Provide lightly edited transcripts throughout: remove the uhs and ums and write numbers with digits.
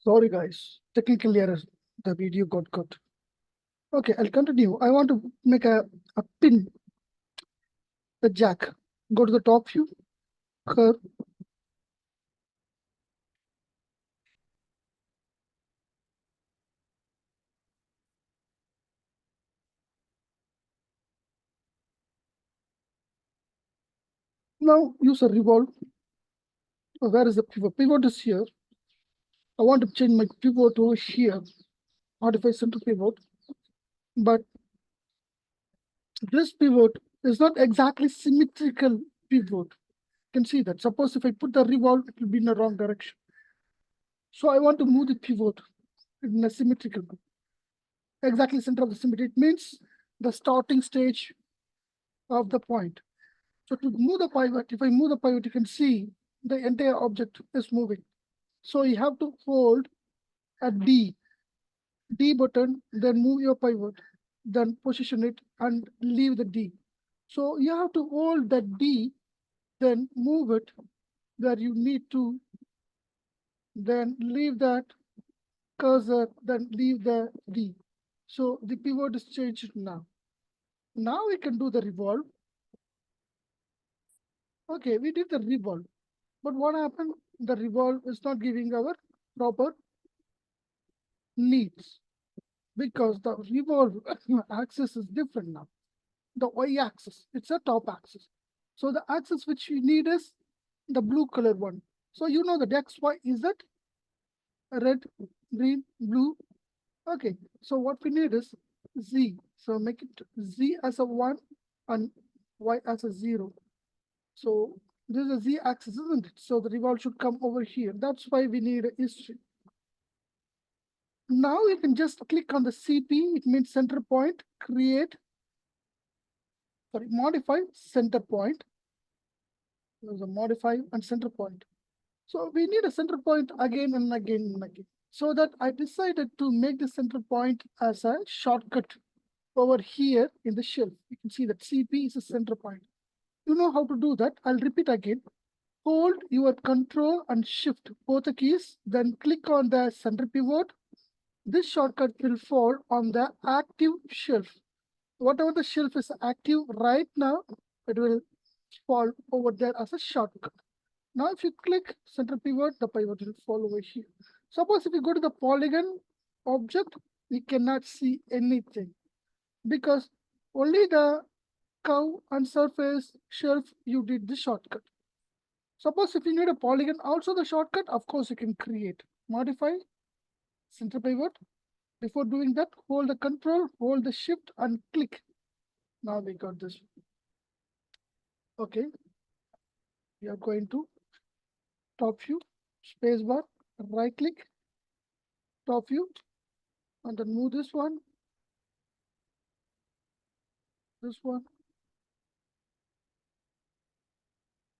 Sorry, guys. Technical error. The video got cut. Okay, I'll continue. I want to make a pin, the jack. Go to the top view, curve. Now use a revolve. Where is the pivot? Pivot is here. I want to change my pivot over here. Modify center pivot. But this pivot is not exactly symmetrical pivot. You can see that. Suppose if I put the revolve, it will be in the wrong direction. So I want to move the pivot in a symmetrical way. Exactly center of the symmetry. It means the starting stage of the point. So to move the pivot, if I move the pivot, you can see the entire object is moving. So you have to hold a D button, then move your pivot, then position it and leave the D. So you have to hold that D, then move it where you need to, then leave that cursor, then leave the D. So the pivot is changed now. Now we can do the revolve. Okay, we did the revolve. But what happened? The revolve is not giving our proper needs because the revolve axis is different now. The y-axis, it's a top axis. So the axis which we need is the blue color one. So you know that XY is that red, green, blue. Okay, so what we need is Z. So make it Z as a 1 and Y as a 0. So this is a Z axis, isn't it? So the revolve should come over here. That's why we need a history. Now you can just click on the CP, it means center point, modify center point. There's a modify and center point. So we need a center point again and again and again. So that I decided to make the center point as a shortcut over here in the shelf. You can see that CP is a center point. You know how to do that. I'll repeat again. Hold your Control and Shift, both the keys, then click on the center pivot. This shortcut will fall on the active shelf. Whatever the shelf is active right now, it will fall over there as a shortcut. Now, if you click center pivot, the pivot will fall over here. Suppose if you go to the polygon object, we cannot see anything because only the curve and surface shelf you did the shortcut. Suppose if you need a polygon, also the shortcut, of course, you can create, modify, center pivot. Before doing that, hold the Control, hold the Shift and click. Now we got this. Okay. We are going to top view, space bar, right click, top view, and then move this one,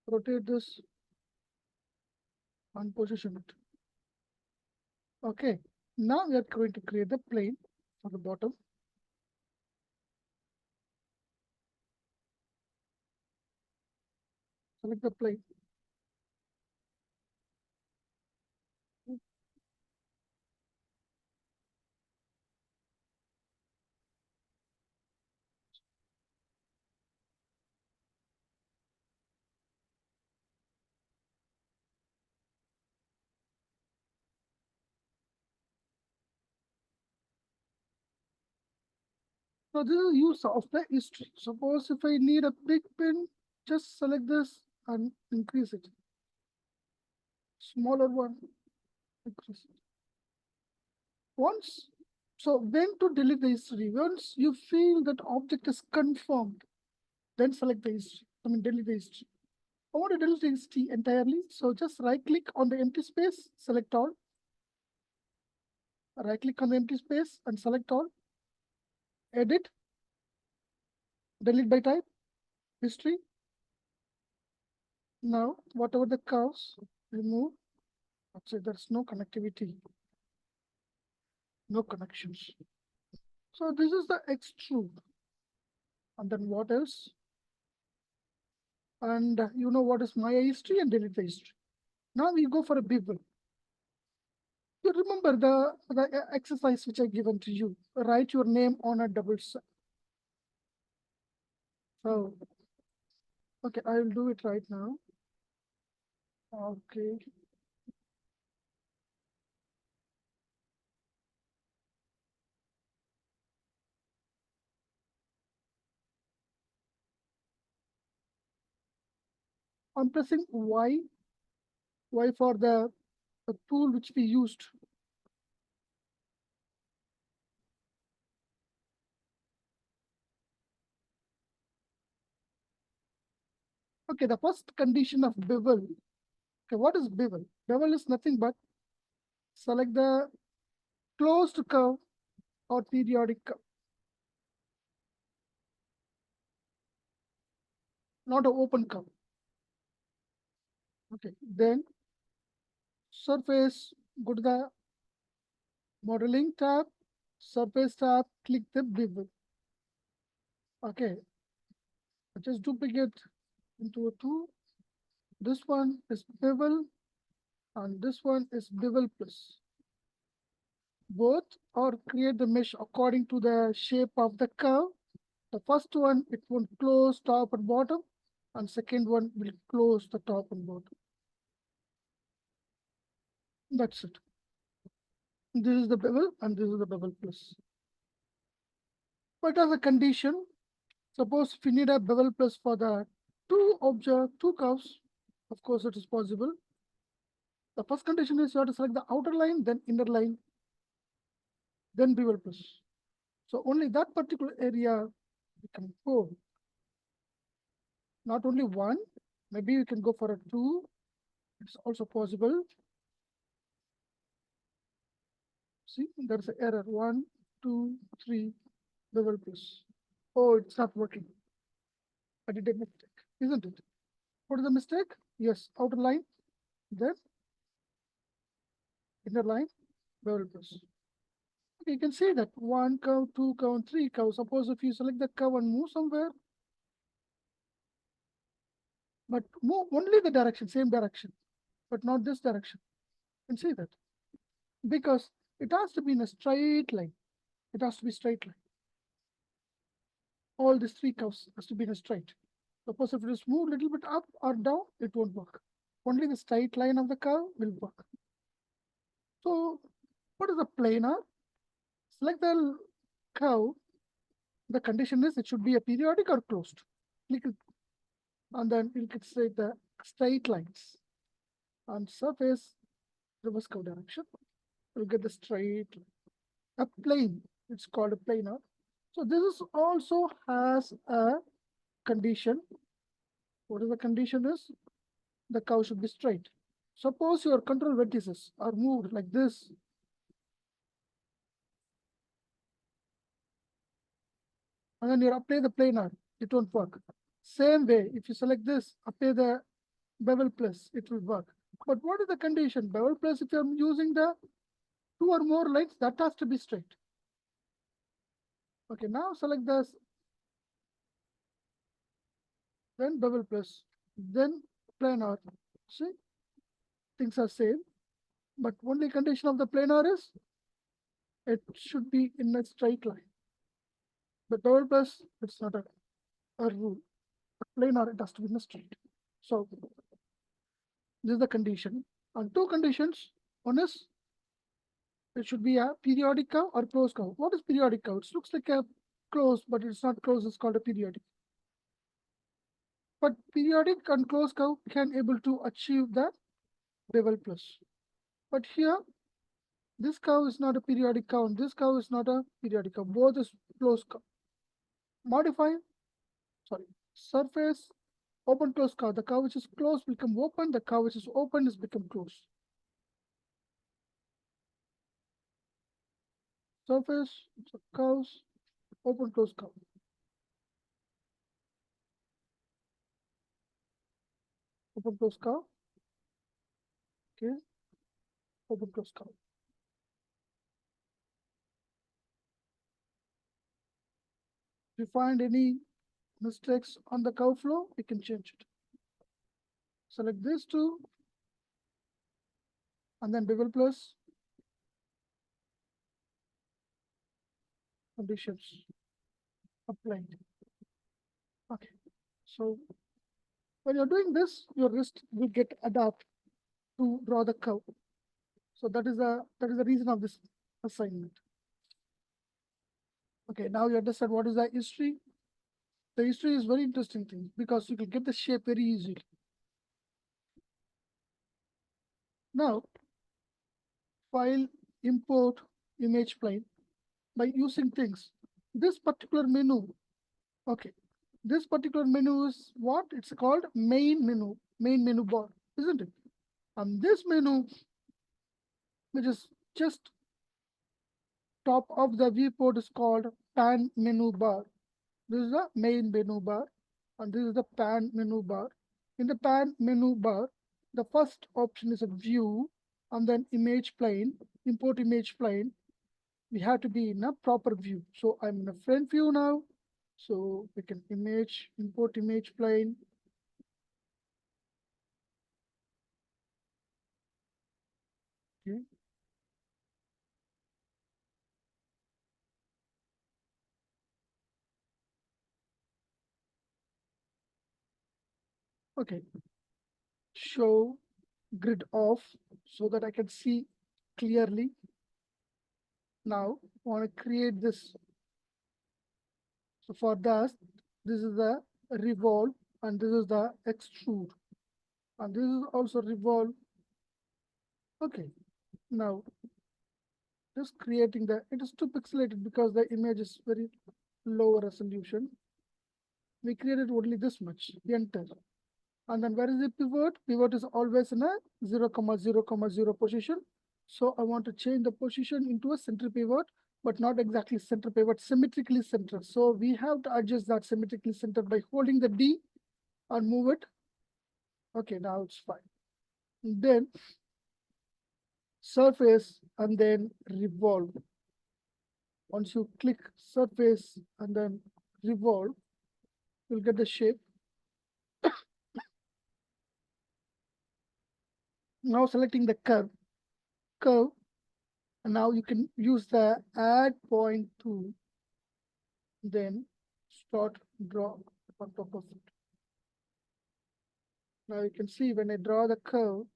rotate this, and position it. Okay, now we are going to create the plane for the bottom. Select the plane. So this is use of the history. Suppose if I need a big pin, just select this and increase it. Smaller one, increase it. So when to delete the history? Once you feel that object is confirmed, then select the history. Delete the history. I want to delete the history entirely. So just right click on the empty space, select all. Right click on the empty space and select all. Edit. Delete by type. History. Now, whatever the curves, remove. Let's say there's no connectivity. No connections. So this is the extrude. And then what else? And you know what is my history and delete the history. Now we go for a bevel. You remember the exercise which I given to you. Write your name on a double set. So, okay, I will do it right now. Okay. I'm pressing Y for the tool which we used. Okay, the first condition of bevel. Okay, what is bevel? Bevel is nothing but select the closed curve or periodic curve, not an open curve. Okay, then surface, go to the modeling tab, surface tab, click the bevel. Okay, just duplicate into a two. This one is bevel and this one is bevel plus. Both or create the mesh according to the shape of the curve. The first one, it will close top and bottom, and second one will close the top and bottom. That's it. This is the bevel and this is the bevel plus. But as a condition, suppose if you need a bevel plus for the two curves, of course it is possible. The first condition is you have to select the outer line, then inner line, then bevel plus. So only that particular area we can go. Not only one, maybe you can go for a two. It's also possible. See, there's an error. 1, 2, 3, bevel plus. Oh, it's not working. I did a mistake, isn't it? What is the mistake? Yes, outer line, then inner line, bevel plus. Okay, you can see that one curve, two curve, and three curve. Suppose if you select the curve and move somewhere, but move only the direction, same direction, but not this direction. You can see that. Because it has to be in a straight line. It has to be straight line. All these three curves has to be in a straight. Suppose if it is moved a little bit up or down, it won't work. Only the straight line of the curve will work. So what is a planar? Select the curve. The condition is it should be a periodic or closed. Click it, and then you can say the straight lines. On surface, reverse curve direction, you'll get the straight line. A plane, it's called a planar. So this is also has a condition. What is the condition is? The curve should be straight. Suppose your control vertices are moved like this. And then you apply the planar, it won't work. Same way, if you select this, apply the bevel plus, it will work. But what is the condition? Bevel plus, if you're using the two or more lines, that has to be straight. Okay, now select this, then bevel plus, then planar. See, things are same, but only condition of the planar is it should be in a straight line. But bevel plus, it's not a rule. A planar, it has to be in a straight. So this is the condition. And two conditions. One is it should be a periodic curve or closed curve. What is periodic curve? It looks like a closed, but it's not closed. It's called a periodic. But periodic and closed curve can able to achieve the bevel plus. But here, this curve is not a periodic curve, and this curve is not a periodic curve. Both is closed curve. Modify, sorry, surface, open closed curve. The curve which is closed become open. The curve which is open is become closed. Surface, so curves, open closed curve. Open closed curve. Okay, open closed curve. If you find any mistakes on the curve flow, we can change it. Select these two, and then bevel plus, conditions applied. Okay, so when you're doing this, your wrist will get adapt to draw the curve. So that is the reason of this assignment. Okay, now you understand what is the history. The history is very interesting thing because you can get the shape very easily. Now, file, import, image plane by using things. This particular menu, okay, this particular menu is what? It's called main menu bar, isn't it? And this menu, which is just top of the viewport, is called pan menu bar. This is the main menu bar, and this is the pan menu bar. In the pan menu bar, the first option is a view, and then image plane, import image plane. We have to be in a proper view. So I'm in a front view now. So we can import image plane. Okay. Okay. Show grid off so that I can see clearly. Now I want to create this. So for that, this is the revolve and this is the extrude. And this is also revolve. Okay. Now just creating it is too pixelated because the image is very low resolution. We created only this much, enter. And then where is the pivot? Pivot is always in a 0, 0, 0 position. So I want to change the position into a center pivot, but not exactly center pivot, symmetrically centered. So we have to adjust that symmetrically centered by holding the D and move it. Okay, now it's fine. And then surface and then revolve. Once you click surface and then revolve, you'll get the shape. Now selecting the curve, and now you can use the add point tool, then start draw on top of it. Now you can see when I draw the curve,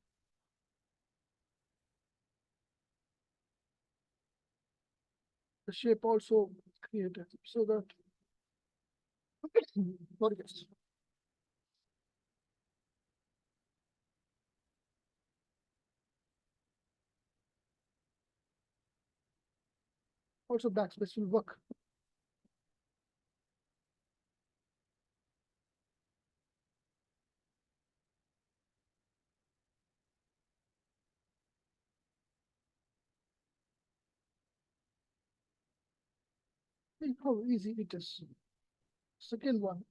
the shape also created so that sorry guys. Also backspace will work. See how easy it is. Second one.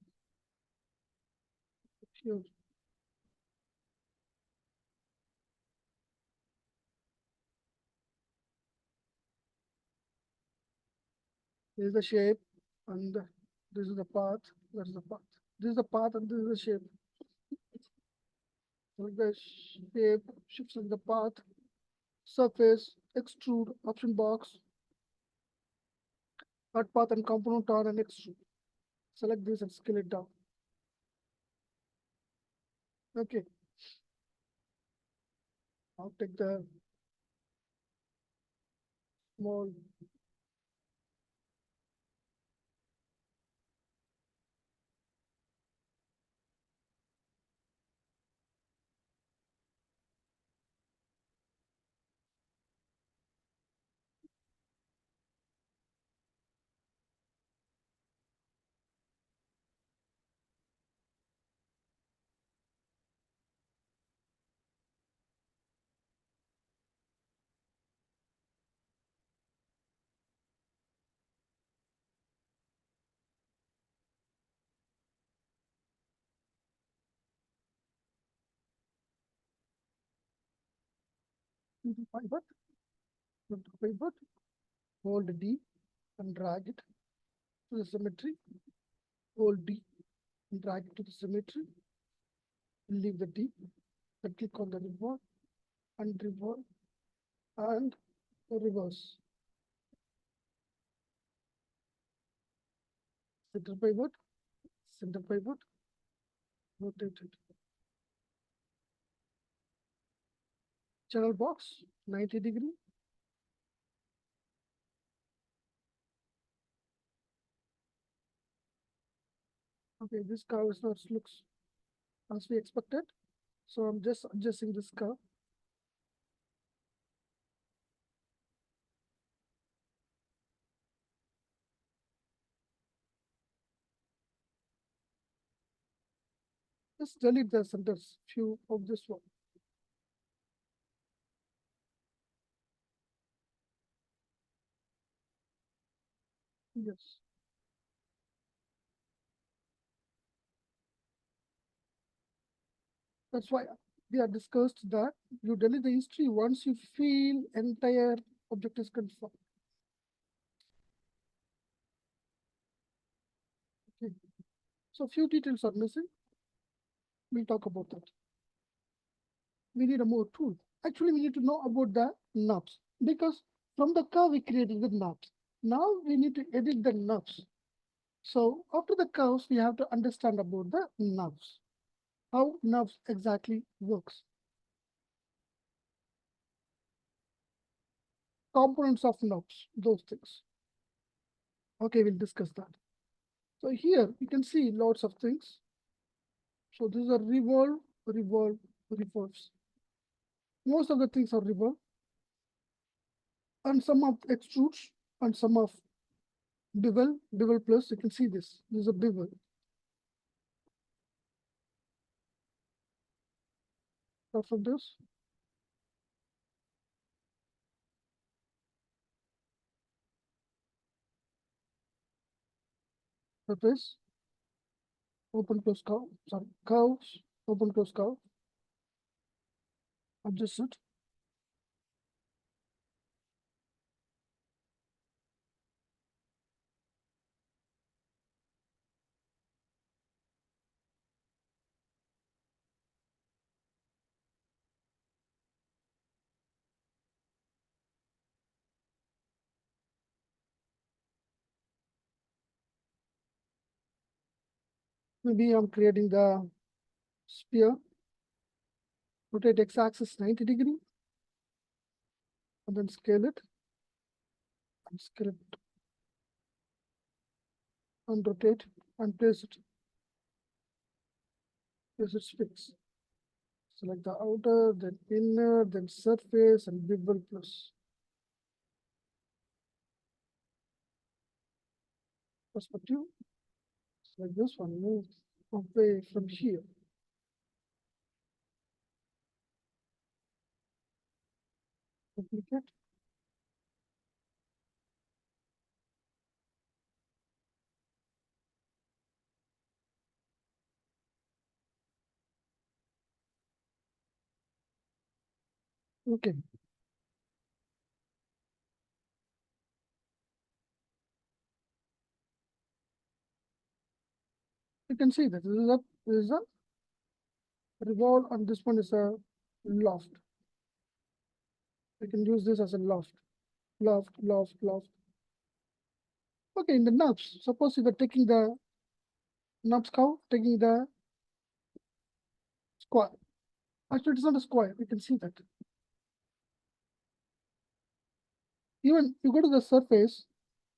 Here. This is the shape, and this is the path. That is the path. This is the path, and this is the shape. Select the shape, shift in the path, surface, extrude, option box, cut path and component on and extrude. Select this and scale it down. Okay. I'll take the small. Pivot, pivot, hold D and drag it to the symmetry. Hold D and drag it to the symmetry. Leave the D. Then click on the revolve and reverse. center pivot, center pivot, rotate it. Channel box, 90°. Okay, this curve is not looks as we expected. So I'm just adjusting this curve. Just delete the centers few of this one. Yes. That's why we have discussed that you delete the history once you feel entire object is confirmed. Okay. So few details are missing. We'll talk about that. We need a more tool. Actually, we need to know about the knobs because from the curve we created the knobs. Now we need to edit the knobs. So after the curves, we have to understand about the knobs, how knobs exactly works. Components of knobs, those things. Okay, we'll discuss that. So here you can see lots of things. So these are revolve, revolve, revolves. Most of the things are revolve. And some of extrudes and some of bevel, bevel plus. You can see this. This is a bevel. Start from this. Surface. Open close curve. Sorry, curves. Open close curve. Adjust it. Maybe I'm creating the sphere. Rotate x-axis 90°, and then scale it, and scale it, and rotate, and place it fixed. Select the outer, then inner, then surface, and bevel plus. Perspective. Select this one, move away from here. Duplicate. Okay. You can see that this is a revolve, and this one is a loft. We can use this as a loft, loft, loft, loft. Okay, in the knobs, suppose you were taking the knobs curve, taking the square. Actually, it's not a square. You can see that. Even you go to the surface,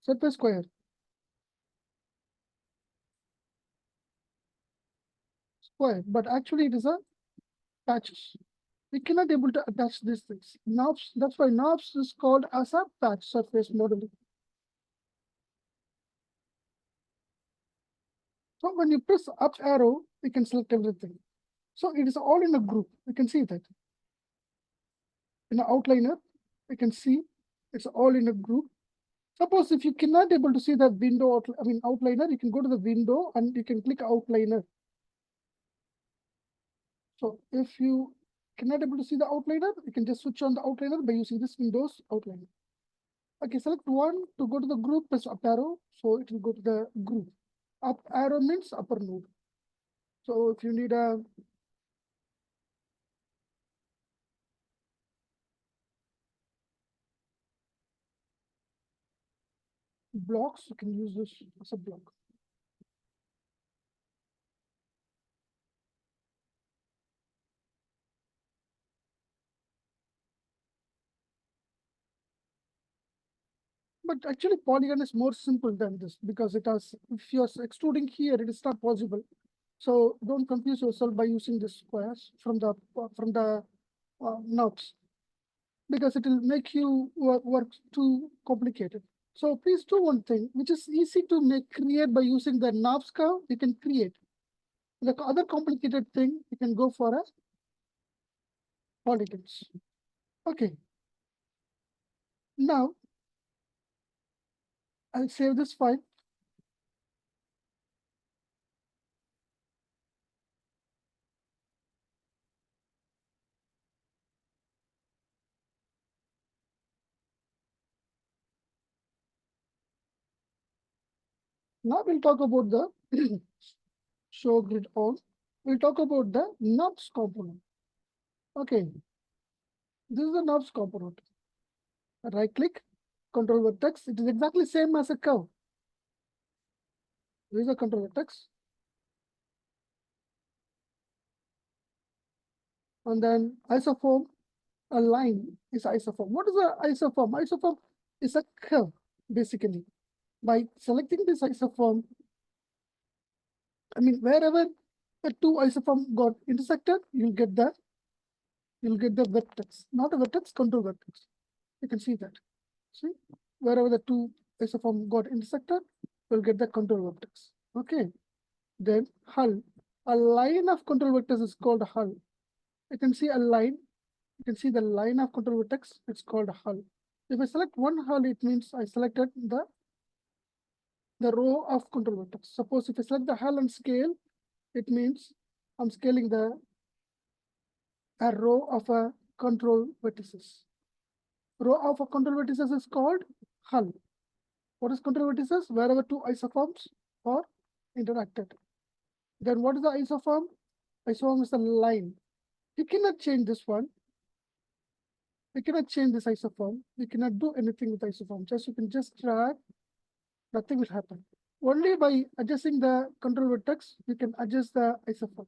surface square. Square, but actually it is a patches. We cannot able to attach these things. Knobs, that's why knobs is called as a patch surface modeling. So when you press up arrow, you can select everything. So it is all in a group. You can see that. In the outliner, you can see it's all in a group. Suppose if you cannot able to see the window, outliner, you can go to the window and you can click outliner. So if you cannot able to see the outliner, you can just switch on the outliner by using this Windows outliner. Okay, select one to go to the group, press up arrow. So it will go to the group. Up arrow means upper node. So if you need a blocks, you can use this as a block. But actually polygon is more simple than this because it has, if you're extruding here, it is not possible. So don't confuse yourself by using the squares from the NURBS, because it will make you work too complicated. So please do one thing, which is easy to create by using the NURBS curve. You can create. The other complicated thing, you can go for a polygons. Okay. Now I'll save this file. Now we'll talk about the show grid on. We'll talk about the NURBS component. Okay, this is the NURBS component. Right click, control vertex. It is exactly same as a curve. This is a control vertex. And then isoform, a line is isoform. What is a isoform? Isoform is a curve, basically. By selecting this isoform, I mean, wherever the two isoform got intersected, you'll get the vertex, not a vertex, control vertex. You can see that. See, wherever the two isoform got intersected, you'll get the control vertex. Okay. Then hull. A line of control vertex is called hull. You can see a line. You can see the line of control vertex. It's called hull. If I select one hull, it means I selected the row of control vertex. Suppose if I select the hull and scale, it means I'm scaling a row of a control vertices. Row of a control vertices is called hull. What is control vertices? Wherever two isoforms are interacted. Then what is the isoform? Isoform is a line. You cannot change this one. You cannot change this isoform. You cannot do anything with isoform. You can just drag. Nothing will happen. Only by adjusting the control vertex, you can adjust the isoform.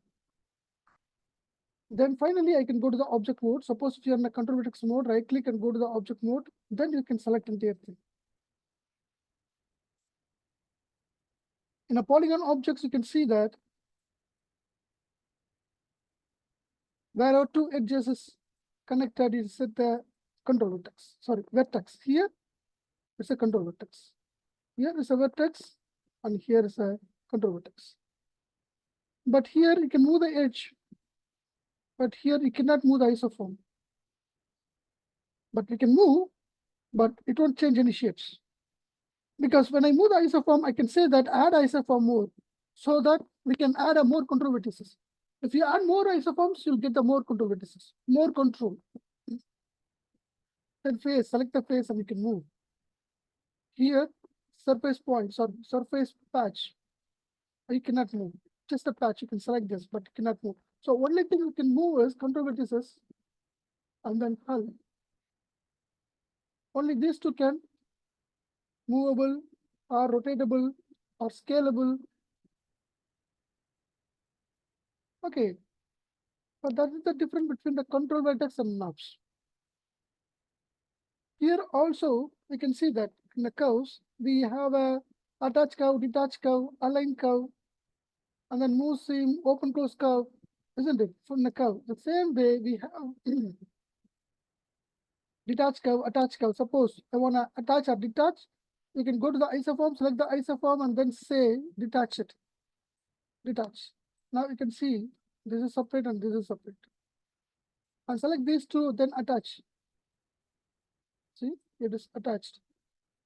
Then finally, I can go to the object mode. Suppose if you're in the control vertex mode, right click and go to the object mode. Then you can select entire thing. In a polygon objects, you can see that where our two edges is connected is at the control vertex. Sorry, vertex. Here it's a control vertex. Here is a vertex, and here is a control vertex. But here you can move the edge. But here you cannot move the isoform. But we can move, but it won't change any shapes. Because when I move the isoform, I can say that add isoform more, so that we can add a more control vertices. If you add more isoforms, you'll get the more control vertices, more control. Then face, select the face and you can move. Here, surface points or surface patch, you cannot move. Just a patch, you can select this, but you cannot move. So only thing you can move is control vertices and then hull. Only these two can movable or rotatable or scalable. Okay, but that is the difference between the control vertex and NURBS. Here also, we can see that in the curves, we have a attach curve, detach curve, align curve, and then move seam, open close curve, isn't it? From the curve. The same way we have detach curve, attach curve. Suppose I want to attach or detach, you can go to the isoform, select the isoform, and then say detach it. Detach. Now you can see this is separate and this is separate. And select these two, then attach. See, it is attached.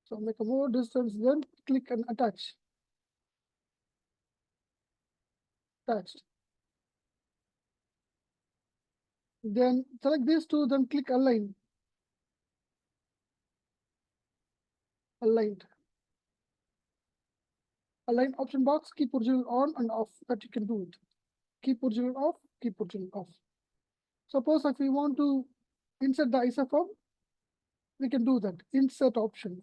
So make a more distance, then click and attach. Attached. Then select these two, then click align. Aligned. Align option box, keep original on and off, that you can do it. Keep original off, keep original off. Suppose if we want to insert the isoform, we can do that. Insert option.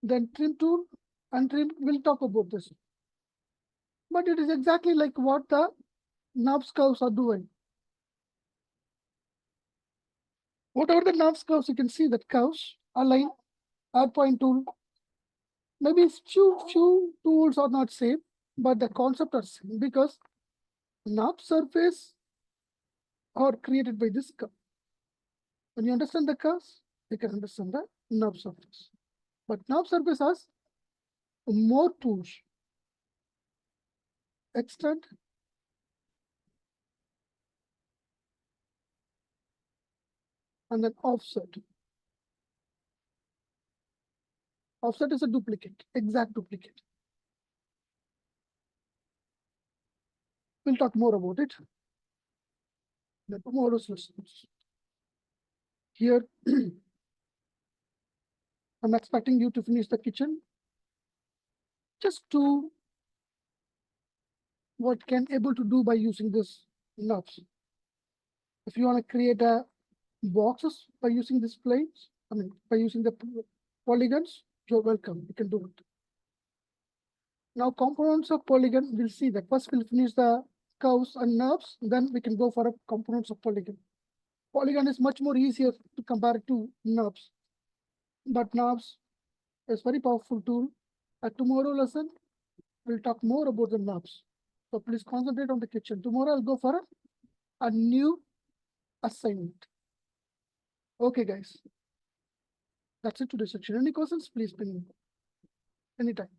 Then trim tool and trim, we'll talk about this. But it is exactly like what the NURBS curves are doing. Whatever the NURBS curves, you can see that curves, align, add point tool. Maybe few tools are not same, but the concept are same because NURBS surface are created by this curve. When you understand the curves, you can understand the NURBS surface. But NURBS surface has more tools. Extend, and then offset. Offset is a duplicate, exact duplicate. We'll talk more about it in the tomorrow's lessons. Here, I'm expecting you to finish the kitchen. Just do what can able to do by using this NURBS. If you want to create a boxes by using these planes, by using the polygons, you're welcome. You can do it. Now, components of polygon, we'll see that. First, we'll finish the curves and NURBS, then we can go for a components of polygon. Polygon is much more easier to compare to NURBS, but NURBS is very powerful tool. At tomorrow lesson, we'll talk more about the NURBS. So please concentrate on the kitchen. Tomorrow I'll go for a new assignment. Okay, guys. That's it to this section. Any questions? Please ping me anytime.